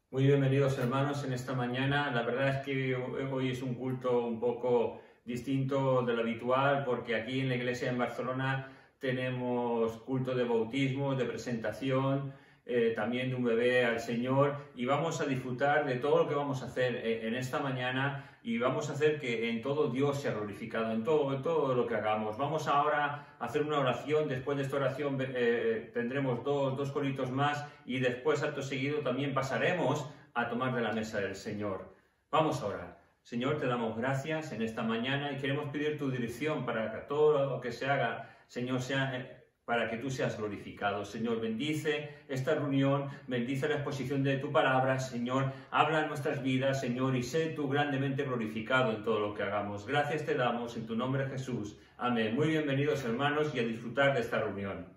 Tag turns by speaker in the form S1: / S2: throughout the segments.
S1: Muy bienvenidos hermanos en esta mañana. La verdad es que hoy es un culto un poco distinto de lo habitual porque aquí en la iglesia en Barcelona tenemos culto de bautismo, de presentación, también de un bebé al Señor y vamos a disfrutar de todo lo que vamos a hacer en esta mañana y vamos a hacer que en todo Dios sea glorificado, en todo lo que hagamos. Vamos ahora a hacer una oración. Después de esta oración tendremos dos coritos más y después acto seguido también pasaremos a tomar de la mesa del Señor. Vamos a orar. Señor, te damos gracias en esta mañana y queremos pedir tu dirección para que todo lo que se haga, Señor, sea para que tú seas glorificado. Señor, bendice esta reunión, bendice la exposición de tu palabra, Señor, habla en nuestras vidas, Señor, y sé tú grandemente glorificado en todo lo que hagamos. Gracias te damos en tu nombre, Jesús. Amén. Muy bienvenidos, hermanos, y a disfrutar de esta reunión.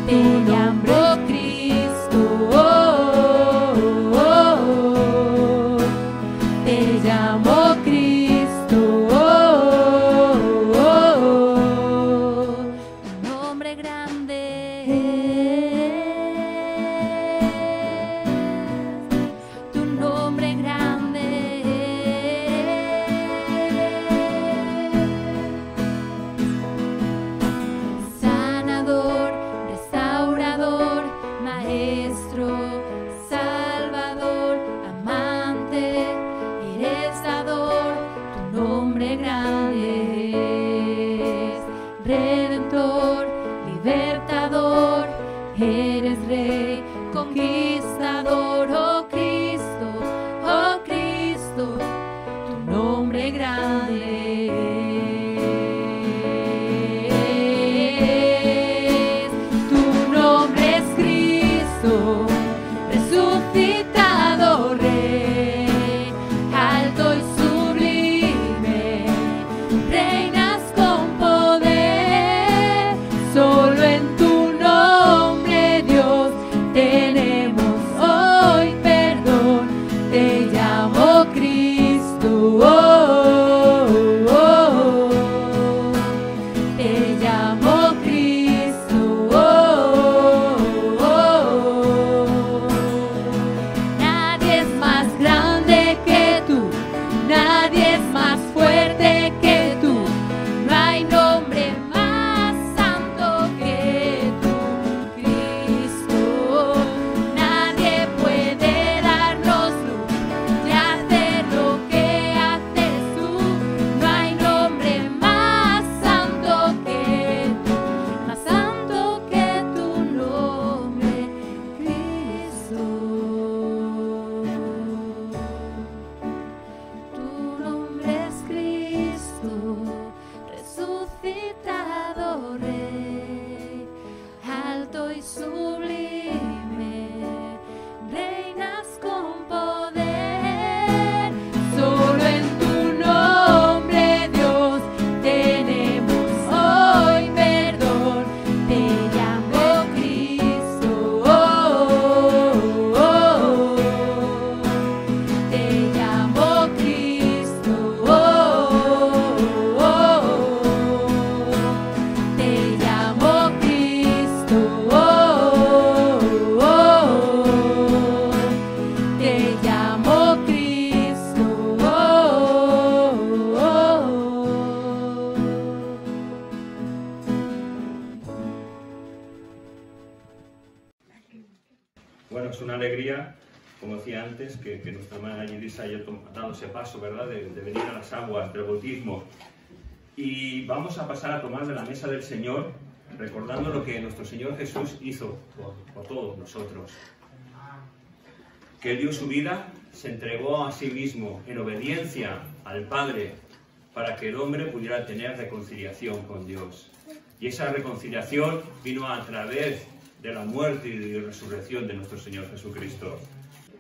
S2: Te llamo Cristo, oh, oh, oh.
S1: antes que nuestra hermana Yedisa haya dado ese paso, ¿verdad?, de venir a las aguas del bautismo. Y vamos a pasar a tomar de la mesa del Señor, recordando lo que nuestro Señor Jesús hizo por todos nosotros. Que Él dio su vida, se entregó a sí mismo en obediencia al Padre para que el hombre pudiera tener reconciliación con Dios. Y esa reconciliación vino a través de la muerte y resurrección de nuestro Señor Jesucristo.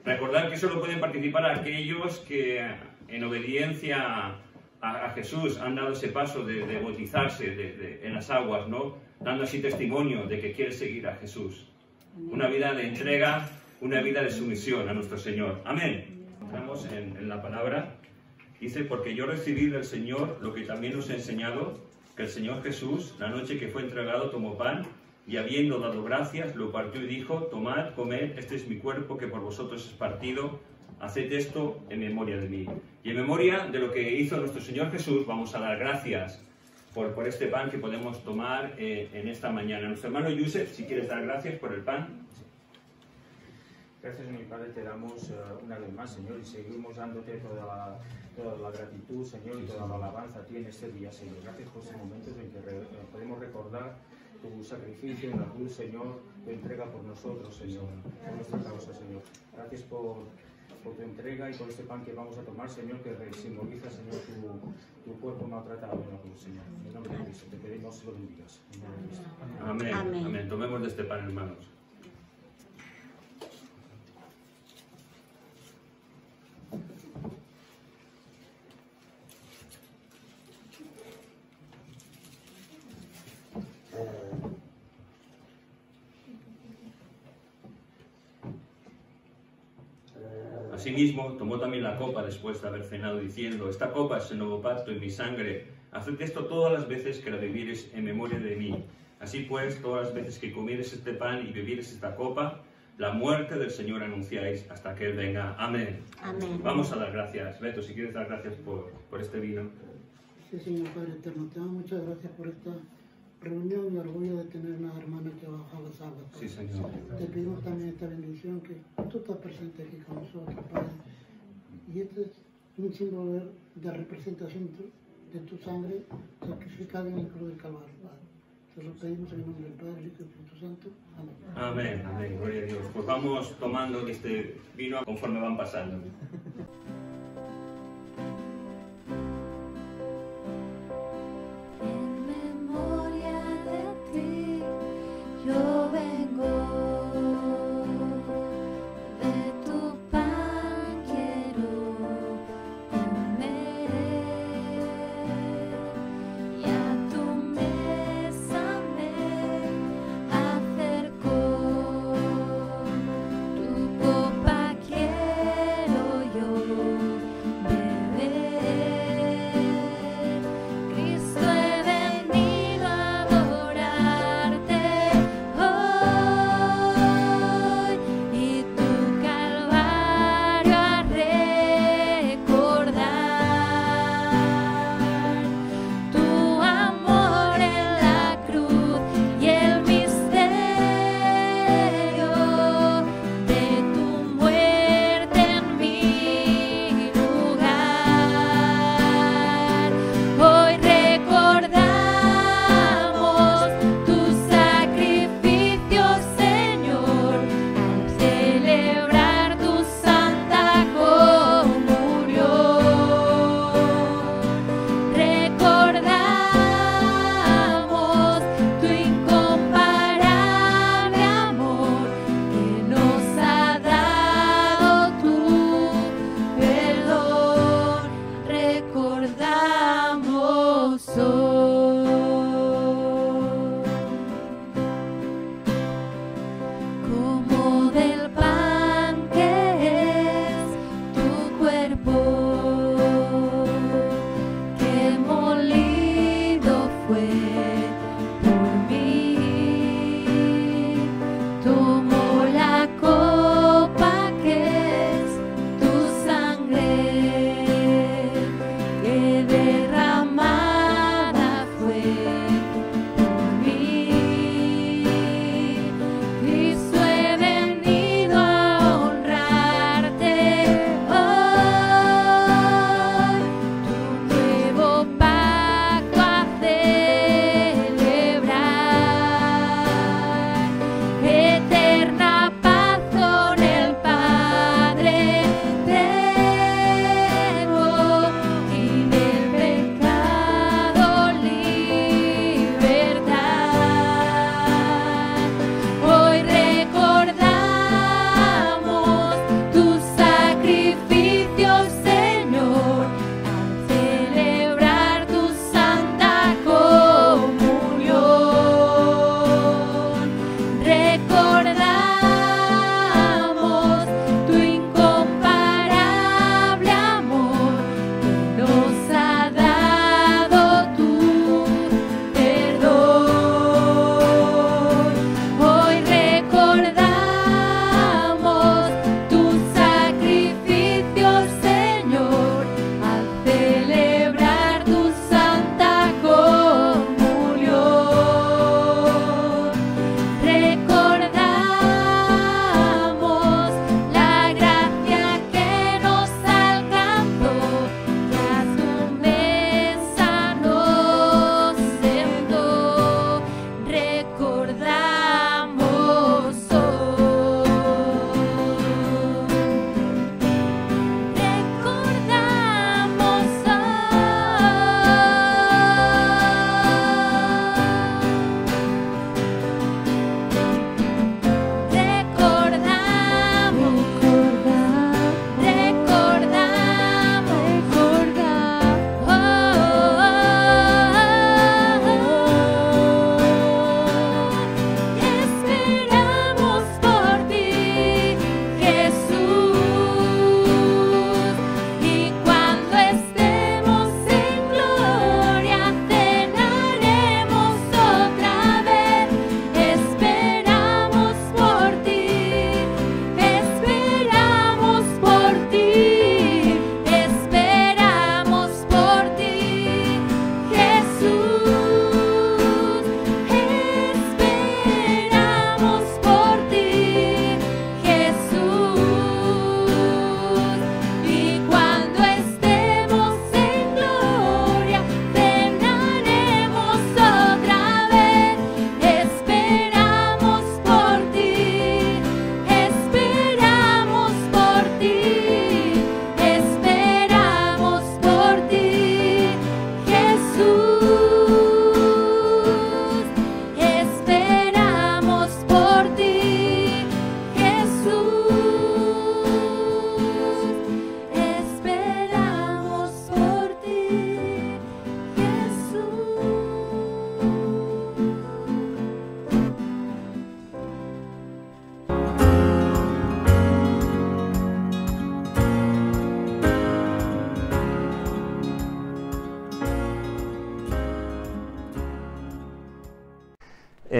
S1: Recordad que solo pueden participar aquellos que en obediencia a Jesús han dado ese paso de bautizarse en las aguas, ¿no?, dando así testimonio de que quiere seguir a Jesús. Una vida de entrega, una vida de sumisión a nuestro Señor. Amén. Entramos en la palabra. Dice, porque yo recibí del Señor lo que también os he enseñado, que el Señor Jesús, la noche que fue entregado, tomó pan, y habiendo dado gracias, lo partió y dijo, tomad, comed, este es mi cuerpo que por vosotros es partido, haced esto en memoria de mí. Y en memoria de lo que hizo nuestro Señor Jesús, vamos a dar gracias por este pan que podemos tomar en esta mañana. Nuestro hermano Yusef, si quieres dar gracias por el pan.
S2: Gracias, mi Padre, te damos una vez más, Señor, y seguimos dándote toda la gratitud, Señor, y toda la alabanza a ti en este día, Señor. Gracias por estos momentos en que podemos recordar tu sacrificio en la cruz, Señor, tu entrega por nosotros, Señor, por nuestra causa, Señor. Gracias por tu entrega y por este pan que vamos a tomar, Señor, que simboliza, Señor, tu cuerpo maltratado en la cruz, Señor. En el nombre de Cristo, te pedimos que lo bendigas. En el nombre de Cristo.
S1: Amén.
S3: Amén.
S1: Amén. Tomemos de este pan, hermanos. Asimismo, tomó también la copa después de haber cenado, diciendo, esta copa es el nuevo pacto en mi sangre. Haced esto todas las veces que la bebiereis en memoria de mí. Así pues, todas las veces que comiereis este pan y bebiereis esta copa, la muerte del Señor anunciáis hasta que Él venga. Amén.
S3: Amén.
S1: Vamos a dar gracias. Beto, si quieres dar gracias por este vino.
S4: Sí, Señor Padre Eterno, te damos muchas gracias por esta reunión y orgullo de tener una hermana que baja las aguas, Padre.
S1: Sí, Señor.
S4: Te pedimos también esta bendición que tú estás presente aquí con nosotros, Padre. Y este es un símbolo de representación de tu sangre sacrificada en el cruz del Calvario, Padre. Te lo pedimos en el nombre del Padre, del Hijo y del Espíritu Santo. Amén.
S1: Amén, amén, gloria a Dios. Pues vamos tomando de este vino conforme van pasando.
S5: En memoria de ti, yo vengo. De tu pan quiero comer, y a tu mesa me acerco. Tu copa quiero yo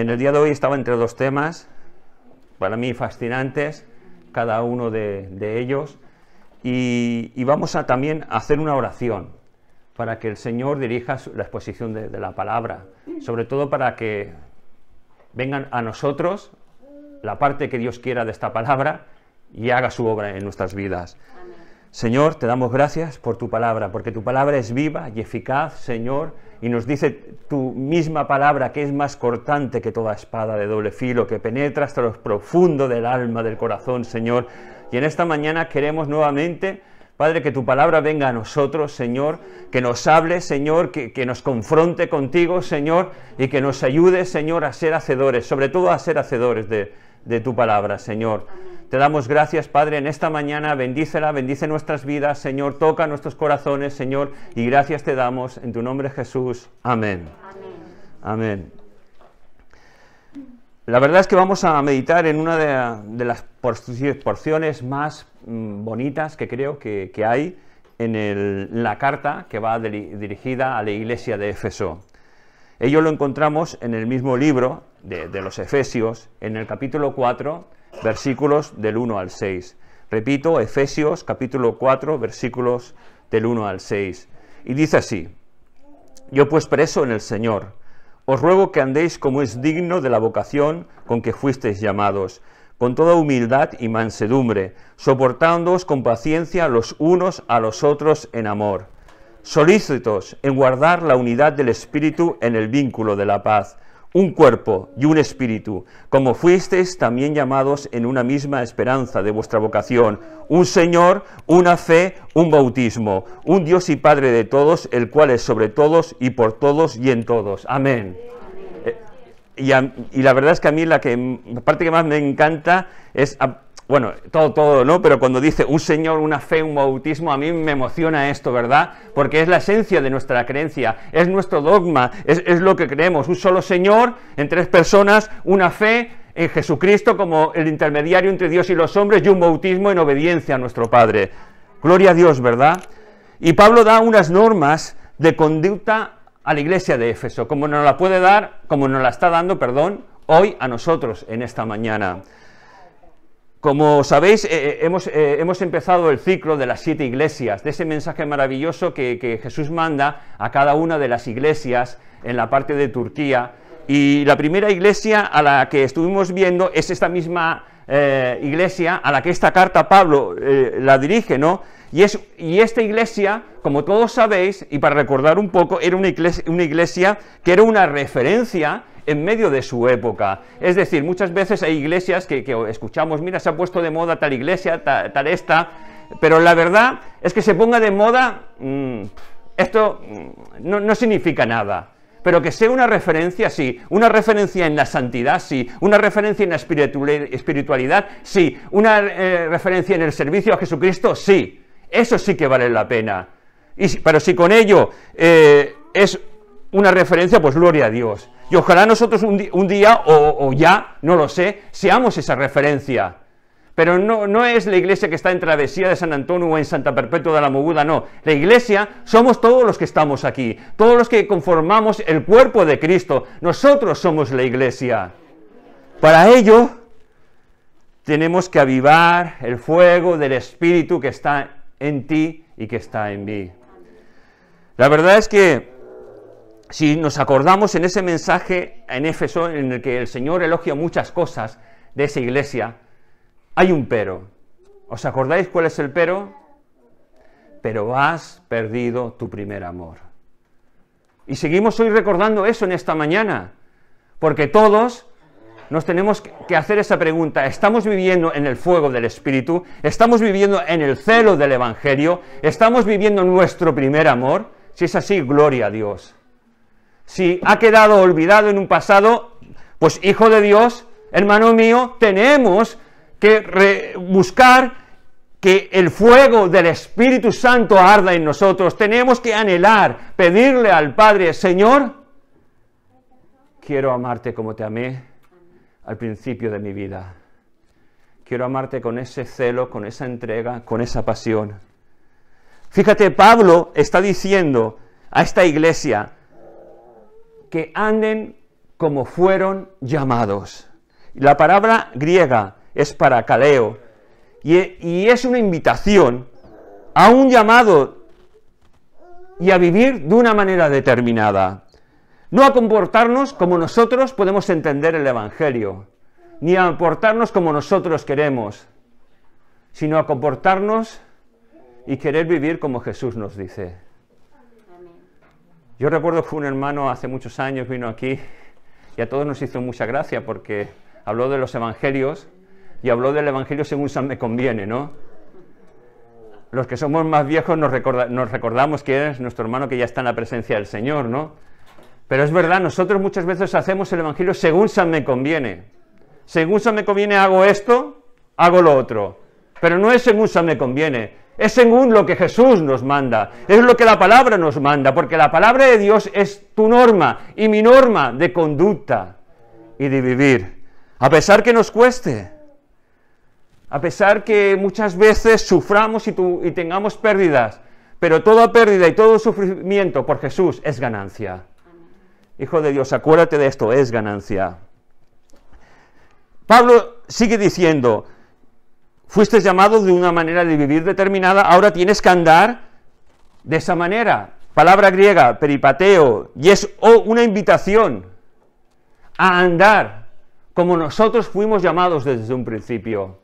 S1: en el día de hoy estaba entre dos temas, para mí fascinantes, cada uno de ellos, y vamos a también hacer una oración para que el Señor dirija la exposición de la palabra, sobre todo para que vengan a nosotros la parte que Dios quiera de esta palabra y haga su obra en nuestras vidas. Amén. Señor, te damos gracias por tu palabra, porque tu palabra es viva y eficaz, Señor, y nos dice tu misma palabra que es más cortante que toda espada de doble filo, que penetra hasta lo profundo del alma, del corazón, Señor. Y en esta mañana queremos nuevamente, Padre, que tu palabra venga a nosotros, Señor, que nos hable, Señor, que nos confronte contigo, Señor, y que nos ayude, Señor, a ser hacedores, sobre todo a ser hacedores de tu palabra, Señor. Te damos gracias, Padre, en esta mañana, bendícela, bendice nuestras vidas, Señor, toca nuestros corazones, Señor, y gracias te damos en tu nombre, Jesús. Amén. Amén. Amén. La verdad es que vamos a meditar en una de las porciones más bonitas que creo que hay en la carta que va dirigida a la iglesia de Éfeso. Ello lo encontramos en el mismo libro de los Efesios, en el capítulo 4, versículos del 1 al 6. Repito, Efesios capítulo 4, versículos del 1 al 6. Y dice así: Yo pues preso en el Señor, os ruego que andéis como es digno de la vocación con que fuisteis llamados, con toda humildad y mansedumbre, soportándoos con paciencia los unos a los otros en amor, solícitos en guardar la unidad del Espíritu en el vínculo de la paz, un cuerpo y un espíritu, como fuisteis también llamados en una misma esperanza de vuestra vocación, un Señor, una fe, un bautismo, un Dios y Padre de todos, el cual es sobre todos y por todos y en todos. Amén. Y la verdad es que a mí la parte que más me encanta es, bueno, todo, ¿no? Pero cuando dice un Señor, una fe, un bautismo, a mí me emociona esto, ¿verdad? Porque es la esencia de nuestra creencia, es nuestro dogma, es lo que creemos. Un solo Señor, en tres personas, una fe en Jesucristo como el intermediario entre Dios y los hombres y un bautismo en obediencia a nuestro Padre. Gloria a Dios, ¿verdad? Y Pablo da unas normas de conducta a la iglesia de Éfeso, como nos la está dando, hoy a nosotros en esta mañana. Como sabéis, hemos empezado el ciclo de las 7 iglesias, de ese mensaje maravilloso que Jesús manda a cada una de las iglesias en la parte de Turquía. Y la primera iglesia a la que estuvimos viendo es esta misma iglesia a la que esta carta Pablo la dirige, ¿no? Y esta iglesia, como todos sabéis, y para recordar un poco, era una iglesia que era una referencia en medio de su época. Es decir, muchas veces hay iglesias que escuchamos, mira, se ha puesto de moda tal iglesia, tal esta, pero la verdad es que se ponga de moda, esto no significa nada. Pero que sea una referencia, sí, una referencia en la santidad, sí, una referencia en la espiritualidad, sí, una referencia en el servicio a Jesucristo, sí, eso sí que vale la pena. Pero si con ello es una referencia, pues gloria a Dios. Y ojalá nosotros un día, o ya, no lo sé, seamos esa referencia. Pero no es la iglesia que está en Travesía de San Antonio o en Santa Perpetua de la Moguda, no. La iglesia somos todos los que estamos aquí, todos los que conformamos el cuerpo de Cristo. Nosotros somos la iglesia. Para ello, tenemos que avivar el fuego del Espíritu que está en ti y que está en mí. La verdad es que si nos acordamos en ese mensaje en Éfeso, en el que el Señor elogia muchas cosas de esa iglesia, hay un pero. ¿Os acordáis cuál es el pero? Pero has perdido tu primer amor. Y seguimos hoy recordando eso en esta mañana, porque todos nos tenemos que hacer esa pregunta. ¿Estamos viviendo en el fuego del Espíritu? ¿Estamos viviendo en el celo del Evangelio? ¿Estamos viviendo nuestro primer amor? Si es así, gloria a Dios. Si ha quedado olvidado en un pasado, pues hijo de Dios, hermano mío, tenemos que buscar que el fuego del Espíritu Santo arda en nosotros. Tenemos que anhelar, pedirle al Padre, Señor, quiero amarte como te amé al principio de mi vida. Quiero amarte con ese celo, con esa entrega, con esa pasión. Fíjate, Pablo está diciendo a esta iglesia que anden
S3: como fueron llamados. La palabra griega es parakaleo, y es una invitación a un llamado y a vivir de una manera determinada. No a comportarnos como nosotros podemos entender el Evangelio, ni a comportarnos como nosotros queremos, sino a comportarnos y querer vivir como Jesús nos dice. Yo recuerdo que un hermano hace muchos años vino aquí y a todos nos hizo mucha gracia porque habló de los evangelios y habló del evangelio según San me conviene, ¿no? Los que somos más viejos nos recordamos que es nuestro hermano que ya está en la presencia del Señor, ¿no? Pero es verdad, nosotros muchas veces hacemos el evangelio según San me conviene. Según San me conviene hago esto, hago lo otro. Pero no es según San me conviene, es según lo que Jesús nos manda, es lo que la palabra nos manda, porque la palabra de Dios es tu norma y mi norma de conducta y de vivir. A pesar que nos cueste, a pesar que muchas veces suframos y tengamos pérdidas, pero toda pérdida y todo sufrimiento por Jesús es ganancia. Hijo de Dios, acuérdate de esto, es ganancia. Pablo sigue diciendo, fuiste llamado de una manera de vivir determinada, ahora tienes que andar de esa manera. Palabra griega, peripateo, y es una invitación a andar como nosotros fuimos llamados desde un principio,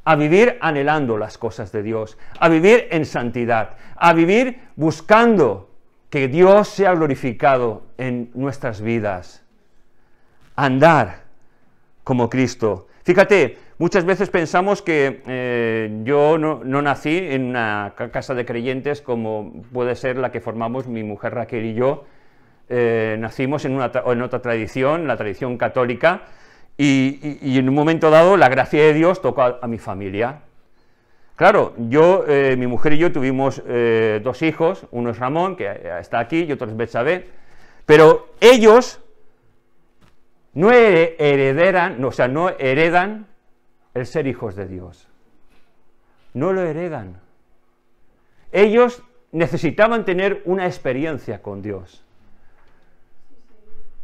S3: a vivir anhelando las cosas de Dios, a vivir en santidad, a vivir buscando que Dios sea glorificado en nuestras vidas, andar como Cristo. Fíjate, muchas veces pensamos que yo no nací en una casa de creyentes como puede ser la que formamos mi mujer Raquel y yo. Nacimos en otra tradición, la tradición católica, y en un momento dado la gracia de Dios tocó a mi familia. Claro, mi mujer y yo tuvimos 2 hijos, uno es Ramón, que está aquí, y otro es Betsabé, pero ellos no heredan el ser hijos de Dios. No lo heredan. Ellos necesitaban tener una experiencia con Dios.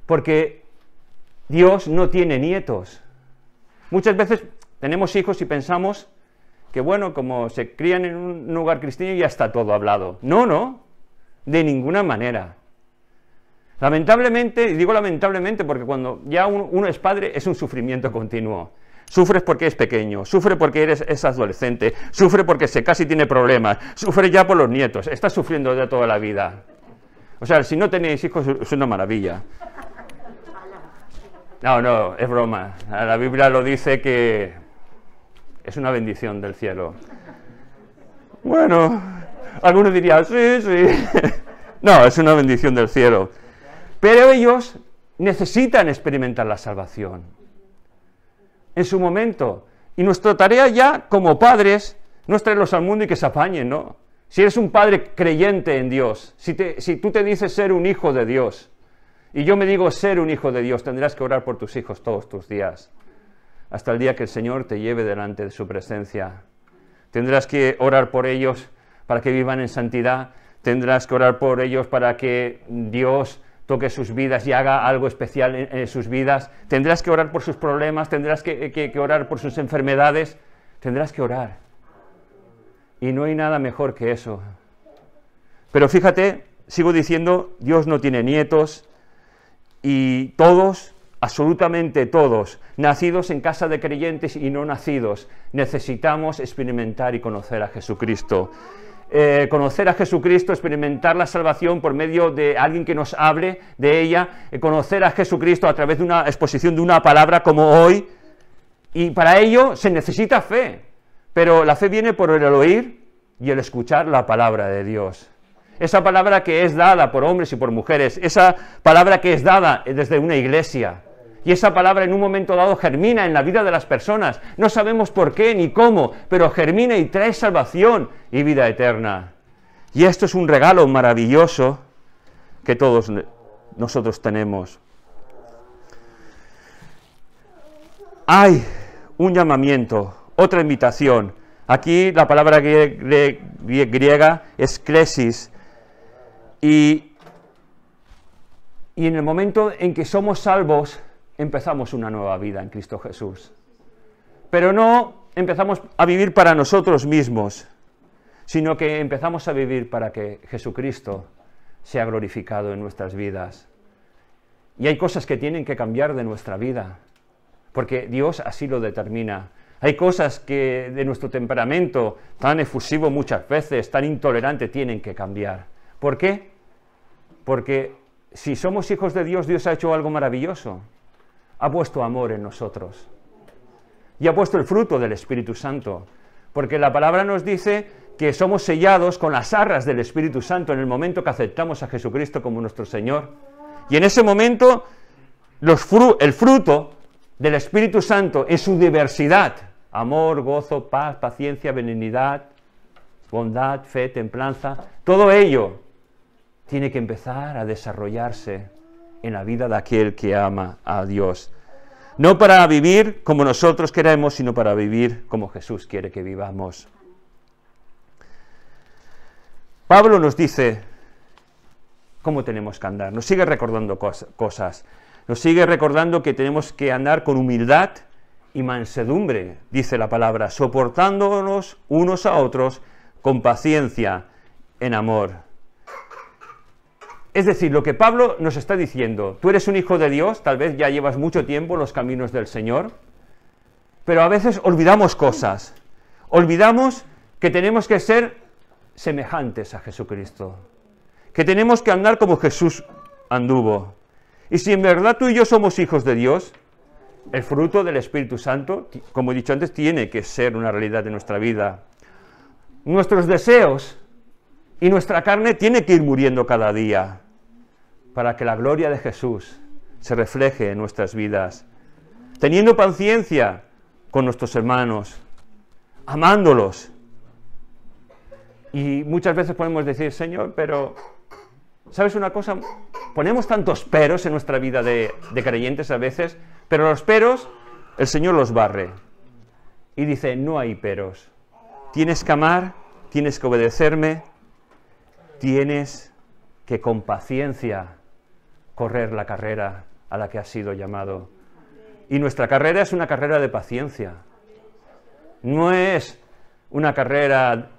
S3: Porque Dios no tiene nietos. Muchas veces tenemos hijos y pensamos que, bueno, como se crían en un lugar cristiano ya está todo hablado. No, de ninguna manera. Lamentablemente, y digo lamentablemente porque cuando ya uno es padre es un sufrimiento continuo. Sufres porque es pequeño, sufre porque es adolescente, sufre porque se casi tiene problemas, sufre ya por los nietos, estás sufriendo de toda la vida. O sea, si no tenéis hijos es una maravilla. No, es broma. La Biblia lo dice que es una bendición del cielo. Bueno, algunos dirían, sí. No, es una bendición del cielo. Pero ellos necesitan experimentar la salvación en su momento. Y nuestra tarea ya, como padres, no es traerlos al mundo y que se apañen, ¿no? Si eres un padre creyente en Dios, si tú te dices ser un hijo de Dios, y yo me digo ser un hijo de Dios, tendrás que orar por tus hijos todos tus días, hasta el día que el Señor te lleve delante de su presencia. Tendrás que orar por ellos para que vivan en santidad, tendrás que orar por ellos para que Dios toque sus vidas y haga algo especial en sus vidas, tendrás que orar por sus problemas, tendrás que orar por sus enfermedades, tendrás que orar. Y no hay nada mejor que eso. Pero fíjate, sigo diciendo, Dios no tiene nietos, y todos, absolutamente todos, nacidos en casa de creyentes y no nacidos, necesitamos experimentar y conocer a Jesucristo. Conocer a Jesucristo, experimentar la salvación por medio de alguien que nos hable de ella, conocer a Jesucristo a través de una exposición de una palabra como hoy, y para ello se necesita fe, pero la fe viene por el oír y el escuchar la palabra de Dios. Esa palabra que es dada por hombres y por mujeres, esa palabra que es dada desde una iglesia, y esa palabra en un momento dado germina en la vida de las personas. No sabemos por qué ni cómo, pero germina y trae salvación y vida eterna. Y esto es un regalo maravilloso que todos nosotros tenemos. Hay un llamamiento, otra invitación. Aquí la palabra griega es klesis, y Y en el momento en que somos salvos, empezamos una nueva vida en Cristo Jesús. Pero no empezamos a vivir para nosotros mismos, sino que empezamos a vivir para que Jesucristo sea glorificado en nuestras vidas. Y hay cosas que tienen que cambiar de nuestra vida, porque Dios así lo determina. Hay cosas que de nuestro temperamento, tan efusivo muchas veces, tan intolerante, tienen que cambiar. ¿Por qué? Porque si somos hijos de Dios, Dios ha hecho algo maravilloso. Ha puesto amor en nosotros. Y ha puesto el fruto del Espíritu Santo. Porque la palabra nos dice que somos sellados con las arras del Espíritu Santo en el momento que aceptamos a Jesucristo como nuestro Señor. Y en ese momento, el fruto del Espíritu Santo en su diversidad, amor, gozo, paz, paciencia, benignidad, bondad, fe, templanza, todo ello tiene que empezar a desarrollarse en la vida de aquel que ama a Dios. No para vivir como nosotros queremos, sino para vivir como Jesús quiere que vivamos. Pablo nos dice cómo tenemos que andar, nos sigue recordando cosas, nos sigue recordando que tenemos que andar con humildad y mansedumbre, dice la palabra, soportándonos unos a otros con paciencia en amor. Es decir, lo que Pablo nos está diciendo, tú eres un hijo de Dios, tal vez ya llevas mucho tiempo en los caminos del Señor, pero a veces olvidamos cosas, olvidamos que tenemos que ser semejantes a Jesucristo, que tenemos que andar como Jesús anduvo. Y si en verdad tú y yo somos hijos de Dios, el fruto del Espíritu Santo, como he dicho antes, tiene que ser una realidad de nuestra vida. Nuestros deseos y nuestra carne tiene que ir muriendo cada día para que la gloria de Jesús se refleje en nuestras vidas, teniendo paciencia con nuestros hermanos, amándolos. Y muchas veces podemos decir, Señor, pero ¿sabes una cosa? Ponemos tantos peros en nuestra vida de creyentes a veces, pero los peros el Señor los barre y dice, no hay peros, tienes que amar, tienes que obedecerme, tienes que con paciencia correr la carrera a la que has sido llamado. Y nuestra carrera es una carrera de paciencia, no es una carrera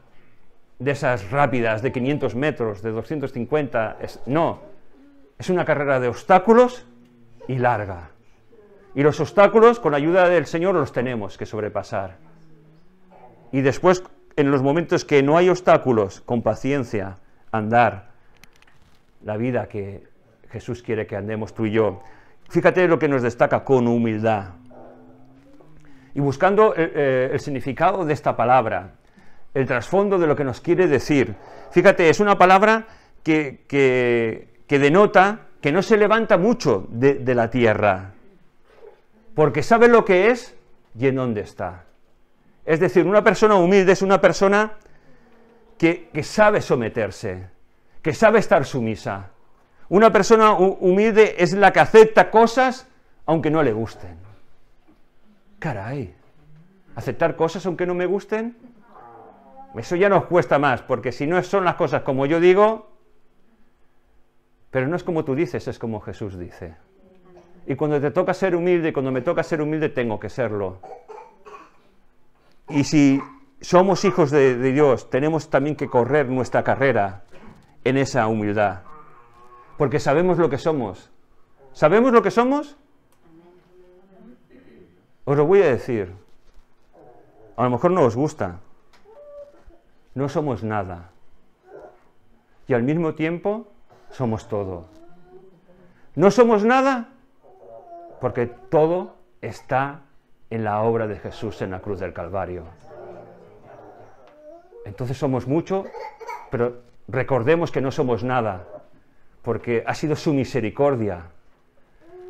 S3: de esas rápidas de 500 metros, de 250, no, es una carrera de obstáculos y larga. Y los obstáculos, con la ayuda del Señor, los tenemos que sobrepasar. Y después, en los momentos que no hay obstáculos, con paciencia, andar la vida que Jesús quiere que andemos tú y yo. Fíjate lo que nos destaca, con humildad. Y buscando el significado de esta palabra, el trasfondo de lo que nos quiere decir. Fíjate, es una palabra que denota que no se levanta mucho de la tierra, porque sabe lo que es y en dónde está. Es decir, una persona humilde es una persona que sabe someterse, que sabe estar sumisa. Una persona humilde es la que acepta cosas aunque no le gusten. Caray, ¿aceptar cosas aunque no me gusten? Eso ya nos cuesta más, porque si no son las cosas como yo digo, pero no es como tú dices, es como Jesús dice. Y cuando te toca ser humilde, cuando me toca ser humilde, tengo que serlo. Y si somos hijos de Dios, tenemos también que correr nuestra carrera en esa humildad, porque sabemos lo que somos. ¿Sabemos lo que somos? Os lo voy a decir. A lo mejor no os gusta. No somos nada. Y al mismo tiempo somos todo. No somos nada porque todo está en la obra de Jesús en la cruz del Calvario. Entonces somos mucho, pero recordemos que no somos nada, porque ha sido su misericordia.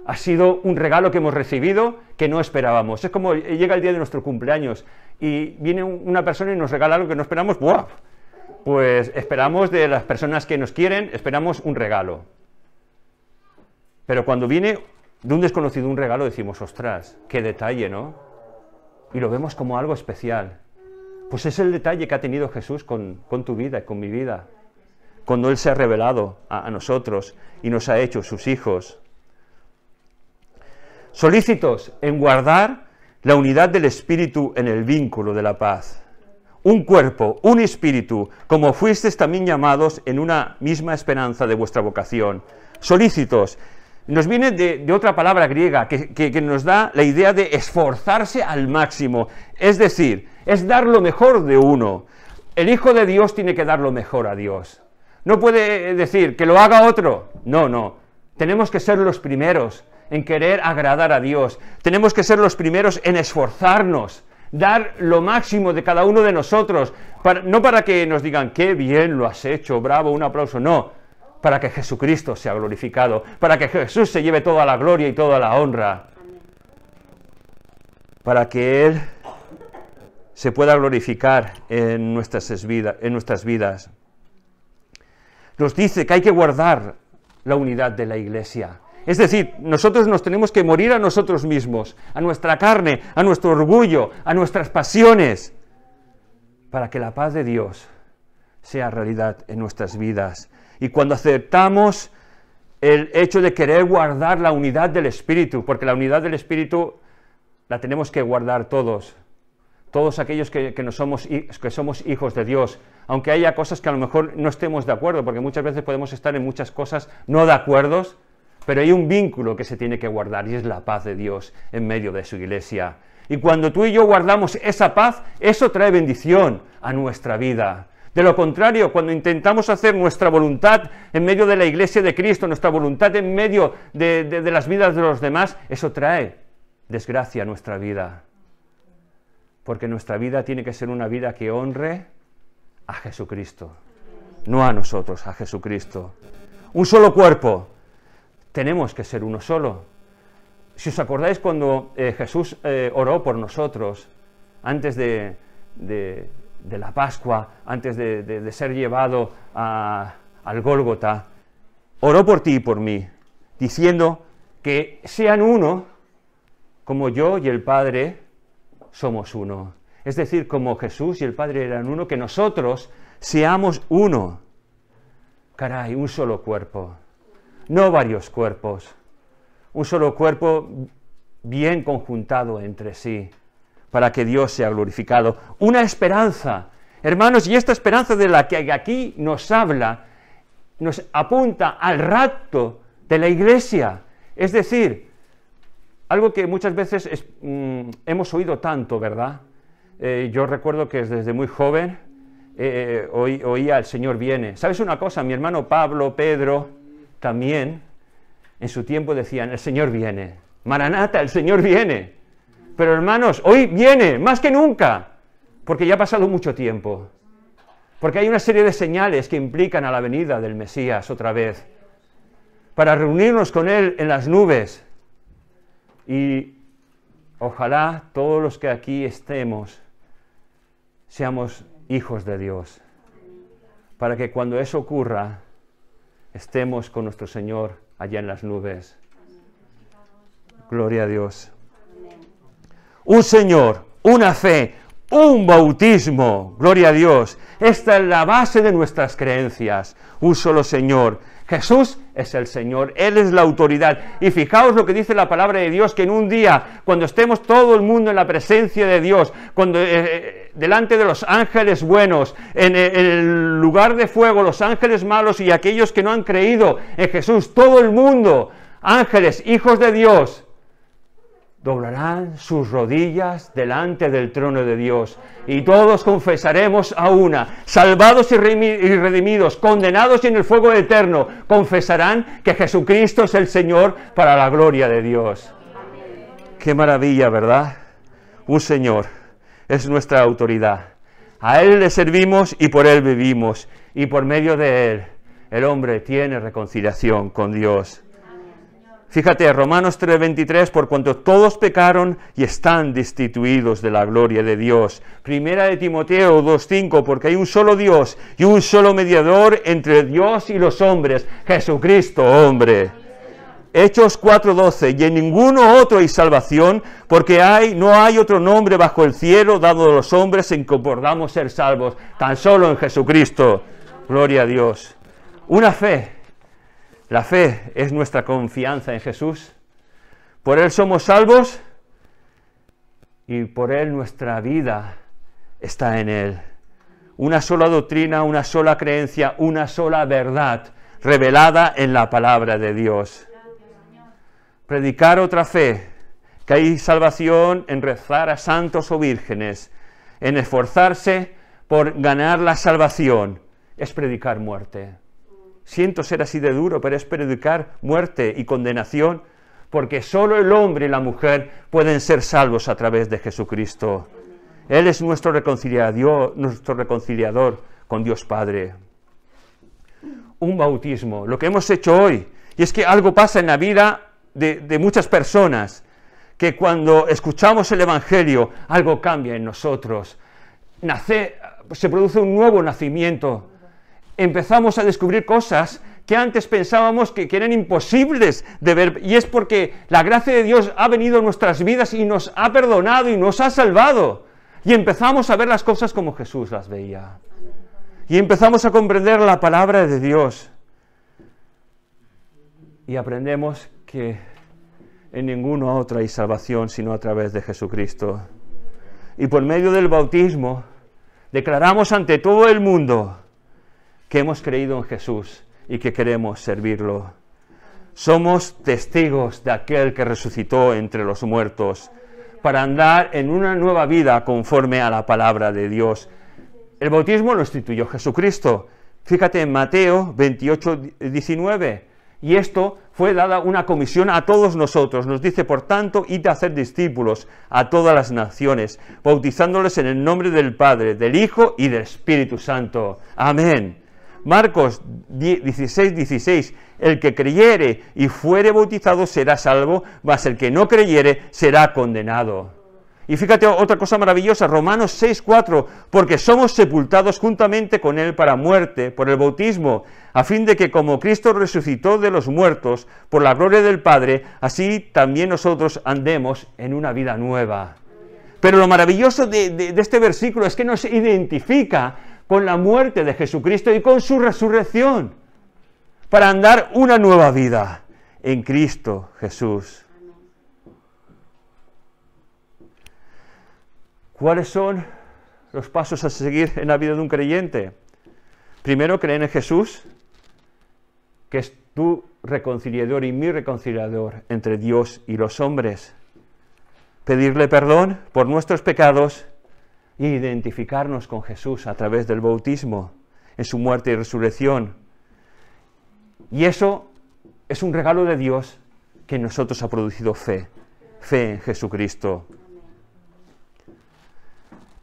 S3: Ha sido un regalo que hemos recibido que no esperábamos. Es como llega el día de nuestro cumpleaños y viene una persona y nos regala algo que no esperamos. ¡Buah! Pues esperamos de las personas que nos quieren, esperamos un regalo. Pero cuando viene de un desconocido un regalo decimos, ostras, qué detalle, ¿no? Y lo vemos como algo especial. Pues es el detalle que ha tenido Jesús con tu vida y con mi vida. cuando Él se ha revelado a nosotros y nos ha hecho sus hijos. Solícitos en guardar la unidad del Espíritu en el vínculo de la paz. Un cuerpo, un espíritu, como fuisteis también llamados en una misma esperanza de vuestra vocación. Solícitos. Nos viene de otra palabra griega que nos da la idea de esforzarse al máximo. Es decir, es dar lo mejor de uno. El Hijo de Dios tiene que dar lo mejor a Dios. No puede decir que lo haga otro. No, no. Tenemos que ser los primeros en querer agradar a Dios. Tenemos que ser los primeros en esforzarnos, dar lo máximo de cada uno de nosotros, no para que nos digan, qué bien lo has hecho, bravo, un aplauso, no, para que Jesucristo sea glorificado, para que Jesús se lleve toda la gloria y toda la honra, para que Él se pueda glorificar en nuestras vidas. Nos dice que hay que guardar la unidad de la Iglesia. Es decir, nosotros nos tenemos que morir a nosotros mismos, a nuestra carne, a nuestro orgullo, a nuestras pasiones, para que la paz de Dios sea realidad en nuestras vidas. Y cuando aceptamos el hecho de querer guardar la unidad del Espíritu, porque la unidad del Espíritu la tenemos que guardar todos aquellos que somos hijos de Dios, aunque haya cosas que a lo mejor no estemos de acuerdo, porque muchas veces podemos estar en muchas cosas no de acuerdo, pero hay un vínculo que se tiene que guardar y es la paz de Dios en medio de su Iglesia. Y cuando tú y yo guardamos esa paz, eso trae bendición a nuestra vida. De lo contrario, cuando intentamos hacer nuestra voluntad en medio de la Iglesia de Cristo, nuestra voluntad en medio de las vidas de los demás, eso trae desgracia a nuestra vida. Porque nuestra vida tiene que ser una vida que honre a Jesucristo, no a nosotros, a Jesucristo. Un solo cuerpo. Tenemos que ser uno solo. Si os acordáis cuando Jesús oró por nosotros, antes de la Pascua, antes de ser llevado al Gólgota, oró por ti y por mí, diciendo que sean uno, como yo y el Padre somos uno. Es decir, como Jesús y el Padre eran uno, que nosotros seamos uno. Caray, un solo cuerpo. No varios cuerpos, un solo cuerpo bien conjuntado entre sí, para que Dios sea glorificado. Una esperanza, hermanos, y esta esperanza de la que aquí nos habla, nos apunta al rapto de la Iglesia. Es decir, algo que muchas veces hemos oído tanto, ¿verdad? Yo recuerdo que desde muy joven oía el Señor viene. ¿Sabes una cosa? Mi hermano Pablo, Pedro, también en su tiempo decían, el Señor viene, Maranata, el Señor viene. Pero hermanos, hoy viene, más que nunca, porque ya ha pasado mucho tiempo, porque hay una serie de señales que implican a la venida del Mesías otra vez, para reunirnos con Él en las nubes, y ojalá todos los que aquí estemos seamos hijos de Dios, para que cuando eso ocurra, estemos con nuestro Señor allá en las nubes. Gloria a Dios. Un Señor, una fe, un bautismo. Gloria a Dios. Esta es la base de nuestras creencias. Un solo Señor. Jesús es el Señor, Él es la autoridad. Y fijaos lo que dice la palabra de Dios, que en un día, cuando estemos todo el mundo en la presencia de Dios, cuando delante de los ángeles buenos, en el lugar de fuego, los ángeles malos y aquellos que no han creído en Jesús, todo el mundo, ángeles, hijos de Dios, doblarán sus rodillas delante del trono de Dios, y todos confesaremos a una, salvados y redimidos, condenados y en el fuego eterno, confesarán que Jesucristo es el Señor para la gloria de Dios. Qué maravilla, ¿verdad? Un Señor es nuestra autoridad. A Él le servimos y por Él vivimos, y por medio de Él el hombre tiene reconciliación con Dios. Fíjate, Romanos 3:23, por cuanto todos pecaron y están destituidos de la gloria de Dios. Primera de Timoteo 2:5, porque hay un solo Dios y un solo mediador entre Dios y los hombres, Jesucristo, hombre. Hechos 4:12, y en ninguno otro hay salvación, porque no hay otro nombre bajo el cielo dado a los hombres en que podamos ser salvos, tan solo en Jesucristo. Gloria a Dios. Una fe. La fe es nuestra confianza en Jesús. Por Él somos salvos y por Él nuestra vida está en Él. Una sola doctrina, una sola creencia, una sola verdad revelada en la palabra de Dios. Predicar otra fe, que hay salvación en rezar a santos o vírgenes, en esforzarse por ganar la salvación, es predicar muerte. Siento ser así de duro, pero es predicar muerte y condenación, porque solo el hombre y la mujer pueden ser salvos a través de Jesucristo. Él es nuestro reconciliador con Dios Padre. Un bautismo, lo que hemos hecho hoy, y es que algo pasa en la vida de muchas personas, que cuando escuchamos el Evangelio, algo cambia en nosotros. Se produce un nuevo nacimiento. Empezamos a descubrir cosas que antes pensábamos que eran imposibles de ver, y es porque la gracia de Dios ha venido a nuestras vidas y nos ha perdonado y nos ha salvado. Y empezamos a ver las cosas como Jesús las veía. Y empezamos a comprender la palabra de Dios. Y aprendemos que en ninguna otra hay salvación sino a través de Jesucristo. Y por medio del bautismo declaramos ante todo el mundo que hemos creído en Jesús y que queremos servirlo. Somos testigos de aquel que resucitó entre los muertos para andar en una nueva vida conforme a la palabra de Dios. El bautismo lo instituyó Jesucristo. Fíjate en Mateo 28, 19. Y esto fue dada una comisión a todos nosotros. Nos dice, por tanto, id a hacer discípulos a todas las naciones, bautizándoles en el nombre del Padre, del Hijo y del Espíritu Santo. Amén. Marcos 16, 16. El que creyere y fuere bautizado será salvo, mas el que no creyere será condenado. Y fíjate otra cosa maravillosa, Romanos 6, 4, porque somos sepultados juntamente con Él para muerte, por el bautismo, a fin de que como Cristo resucitó de los muertos, por la gloria del Padre, así también nosotros andemos en una vida nueva. Pero lo maravilloso de este versículo es que nos identifica con la muerte de Jesucristo y con su resurrección, para andar una nueva vida en Cristo Jesús. ¿Cuáles son los pasos a seguir en la vida de un creyente? Primero, creer en Jesús, que es tu reconciliador y mi reconciliador entre Dios y los hombres. Pedirle perdón por nuestros pecados e identificarnos con Jesús a través del bautismo, en su muerte y resurrección. Y eso es un regalo de Dios que en nosotros ha producido fe en Jesucristo.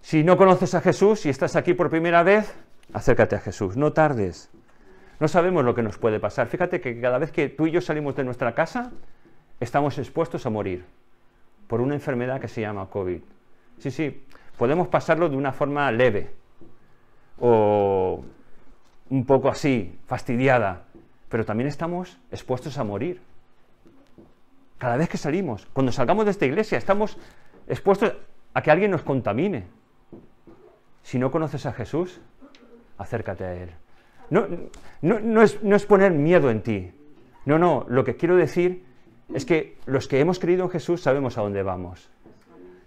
S3: Si no conoces a Jesús y estás aquí por primera vez, acércate a Jesús, no tardes. No sabemos lo que nos puede pasar. Fíjate que cada vez que tú y yo salimos de nuestra casa, estamos expuestos a morir por una enfermedad que se llama COVID. Sí, podemos pasarlo de una forma leve o un poco así, fastidiada, pero también estamos expuestos a morir. Cada vez que salimos, cuando salgamos de esta iglesia, estamos expuestos a que alguien nos contamine. Si no conoces a Jesús, acércate a Él. No es poner miedo en ti. No, lo que quiero decir es que los que hemos creído en Jesús sabemos a dónde vamos.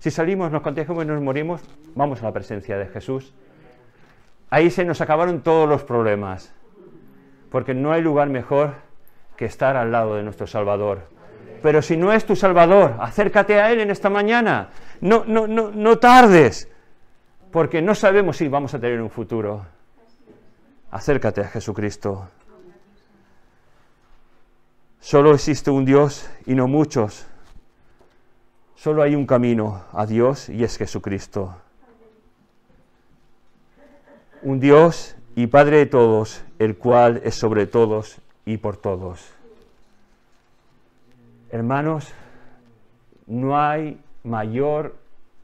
S3: Si salimos, nos contagiamos y nos morimos, vamos a la presencia de Jesús. Ahí se nos acabaron todos los problemas, porque no hay lugar mejor que estar al lado de nuestro Salvador. Pero si no es tu Salvador, acércate a Él en esta mañana. No tardes, porque no sabemos si vamos a tener un futuro. Acércate a Jesucristo. Solo existe un Dios y no muchos. Solo hay un camino a Dios y es Jesucristo. Un Dios y Padre de todos, el cual es sobre todos y por todos. Hermanos, no hay mayor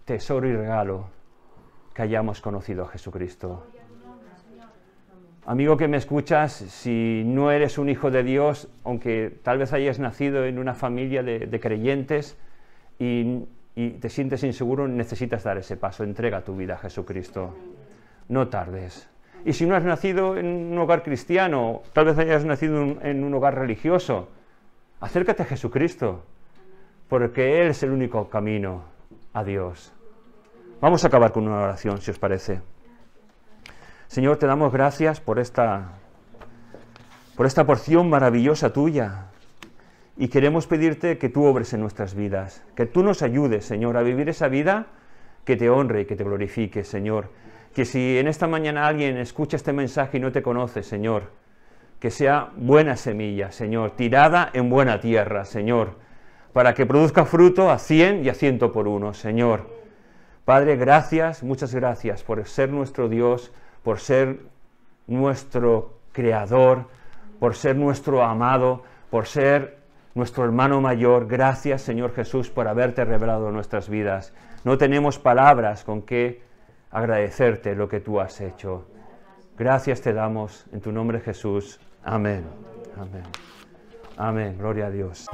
S3: tesoro y regalo que hayamos conocido a Jesucristo. Amigo que me escuchas, si no eres un hijo de Dios, aunque tal vez hayas nacido en una familia de creyentes y te sientes inseguro, necesitas dar ese paso. Entrega tu vida a Jesucristo. No tardes. Y si no has nacido en un hogar cristiano, tal vez hayas nacido en un hogar religioso, acércate a Jesucristo, porque Él es el único camino a Dios. Vamos a acabar con una oración, si os parece. Señor, te damos gracias por esta porción maravillosa tuya. Y queremos pedirte que tú obres en nuestras vidas, que tú nos ayudes, Señor, a vivir esa vida que te honre y que te glorifique, Señor. Que si en esta mañana alguien escucha este mensaje y no te conoce, Señor, que sea buena semilla, Señor, tirada en buena tierra, Señor, para que produzca fruto a 100 y a 100 por uno, Señor. Padre, gracias, muchas gracias por ser nuestro Dios, por ser nuestro Creador, por ser nuestro amado, por ser nuestro hermano mayor. Gracias, Señor Jesús, por haberte revelado en nuestras vidas. No tenemos palabras con que agradecerte lo que tú has hecho. Gracias te damos en tu nombre, Jesús. Amén. Amén. Amén. Gloria a Dios.